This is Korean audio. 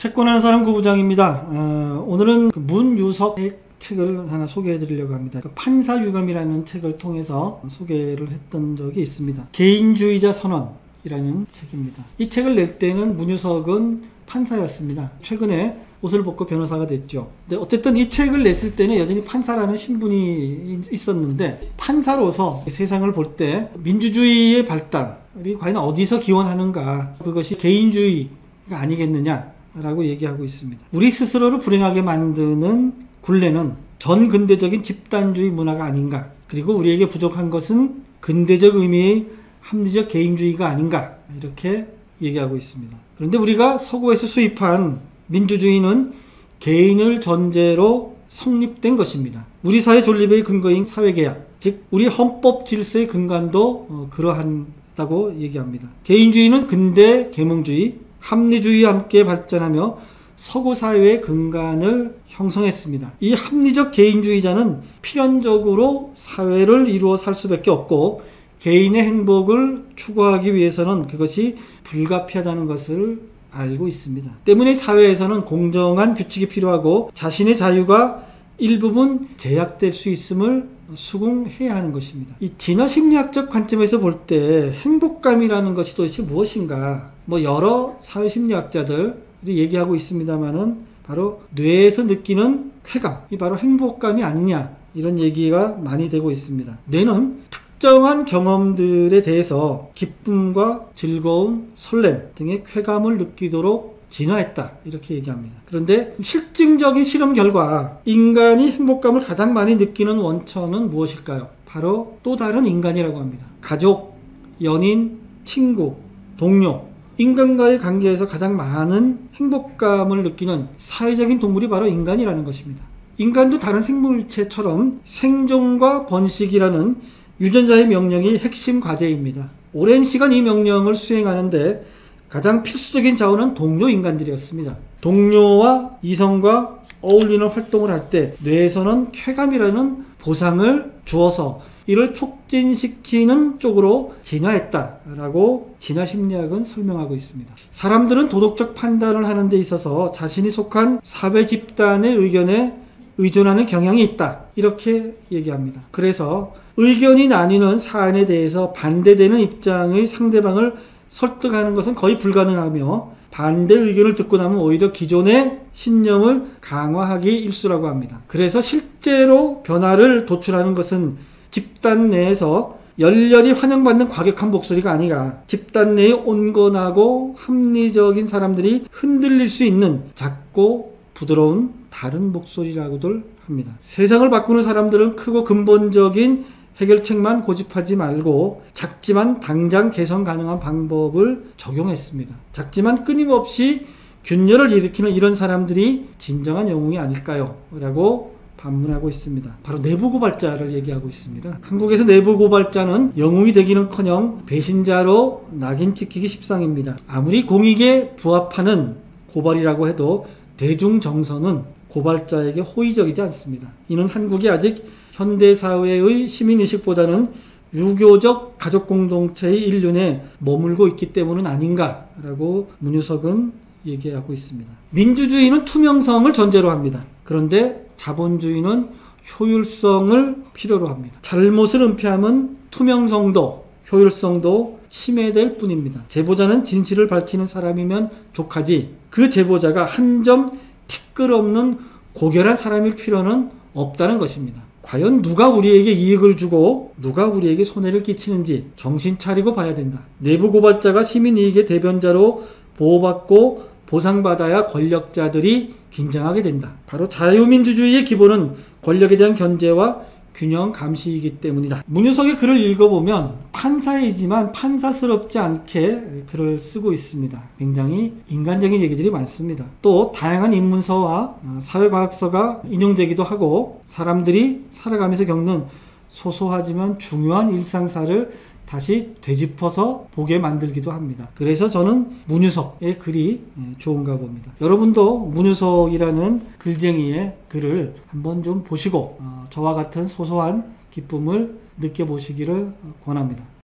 채권하는 사람 구부장입니다. 오늘은 문유석 책을 하나 소개해 드리려고 합니다. 판사유감이라는 책을 통해서 소개를 했던 적이 있습니다. 개인주의자 선언이라는 책입니다. 이 책을 낼 때는 문유석은 판사였습니다. 최근에 옷을 벗고 변호사가 됐죠. 근데 어쨌든 이 책을 냈을 때는 여전히 판사라는 신분이 있었는데, 판사로서 세상을 볼 때 민주주의의 발달이 과연 어디서 기원하는가, 그것이 개인주의가 아니겠느냐라고 얘기하고 있습니다. 우리 스스로를 불행하게 만드는 굴레는 전 근대적인 집단주의 문화가 아닌가, 그리고 우리에게 부족한 것은 근대적 의미의 합리적 개인주의가 아닌가, 이렇게 얘기하고 있습니다. 그런데 우리가 서구에서 수입한 민주주의는 개인을 전제로 성립된 것입니다. 우리 사회 존립의 근거인 사회계약, 즉 우리 헌법 질서의 근간도 그러하다고 얘기합니다. 개인주의는 근대 계몽주의, 합리주의와 함께 발전하며 서구 사회의 근간을 형성했습니다. 이 합리적 개인주의자는 필연적으로 사회를 이루어 살 수밖에 없고, 개인의 행복을 추구하기 위해서는 그것이 불가피하다는 것을 알고 있습니다. 때문에 사회에서는 공정한 규칙이 필요하고 자신의 자유가 일부분 제약될 수 있음을 수긍해야 하는 것입니다. 이 진화심리학적 관점에서 볼 때 행복감이라는 것이 도대체 무엇인가, 여러 사회심리학자들이 얘기하고 있습니다만은 바로 뇌에서 느끼는 쾌감이 바로 행복감이 아니냐, 이런 얘기가 많이 되고 있습니다. 뇌는 특정한 경험들에 대해서 기쁨과 즐거움, 설렘 등의 쾌감을 느끼도록 진화했다, 이렇게 얘기합니다. 그런데 실증적인 실험 결과 인간이 행복감을 가장 많이 느끼는 원천은 무엇일까요? 바로 또 다른 인간이라고 합니다. 가족, 연인, 친구, 동료, 인간과의 관계에서 가장 많은 행복감을 느끼는 사회적인 동물이 바로 인간이라는 것입니다. 인간도 다른 생물체처럼 생존과 번식이라는 유전자의 명령이 핵심 과제입니다. 오랜 시간 이 명령을 수행하는데 가장 필수적인 자원은 동료 인간들이었습니다. 동료와 이성과 어울리는 활동을 할 때 뇌에서는 쾌감이라는 보상을 주어서 이를 촉진시키는 쪽으로 진화했다라고 진화심리학은 설명하고 있습니다. 사람들은 도덕적 판단을 하는 데 있어서 자신이 속한 사회 집단의 의견에 의존하는 경향이 있다, 이렇게 얘기합니다. 그래서 의견이 나뉘는 사안에 대해서 반대되는 입장의 상대방을 설득하는 것은 거의 불가능하며, 반대 의견을 듣고 나면 오히려 기존의 신념을 강화하기 일쑤라고 합니다. 그래서 실제로 변화를 도출하는 것은 집단 내에서 열렬히 환영받는 과격한 목소리가 아니라 집단 내의 온건하고 합리적인 사람들이 흔들릴 수 있는 작고 부드러운 다른 목소리라고들 합니다. 세상을 바꾸는 사람들은 크고 근본적인 해결책만 고집하지 말고 작지만 당장 개선 가능한 방법을 적용했습니다. 작지만 끊임없이 균열을 일으키는 이런 사람들이 진정한 영웅이 아닐까요? 라고 반문하고 있습니다. 바로 내부고발자를 얘기하고 있습니다. 한국에서 내부고발자는 영웅이 되기는커녕 배신자로 낙인 찍히기 십상입니다. 아무리 공익에 부합하는 고발이라고 해도 대중정서는 고발자에게 호의적이지 않습니다. 이는 한국이 아직 현대사회의 시민의식보다는 유교적 가족공동체의 일륜에 머물고 있기 때문은 아닌가라고 문유석은 얘기하고 있습니다. 민주주의는 투명성을 전제로 합니다. 그런데 자본주의는 효율성을 필요로 합니다. 잘못을 은폐하면 투명성도 효율성도 침해될 뿐입니다. 제보자는 진실을 밝히는 사람이면 족하지, 그 제보자가 한 점 티끌 없는 고결한 사람일 필요는 없다는 것입니다. 과연 누가 우리에게 이익을 주고 누가 우리에게 손해를 끼치는지 정신 차리고 봐야 된다. 내부 고발자가 시민이익의 대변자로 보호받고 보상받아야 권력자들이 긴장하게 된다. 바로 자유민주주의의 기본은 권력에 대한 견제와 균형 감시이기 때문이다. 문유석의 글을 읽어보면 판사이지만 판사스럽지 않게 글을 쓰고 있습니다. 굉장히 인간적인 얘기들이 많습니다. 또 다양한 인문서와 사회과학서가 인용되기도 하고, 사람들이 살아가면서 겪는 소소하지만 중요한 일상사를 다시 되짚어서 보게 만들기도 합니다. 그래서 저는 문유석의 글이 좋은가 봅니다. 여러분도 문유석이라는 글쟁이의 글을 한번 좀 보시고 저와 같은 소소한 기쁨을 느껴보시기를 권합니다.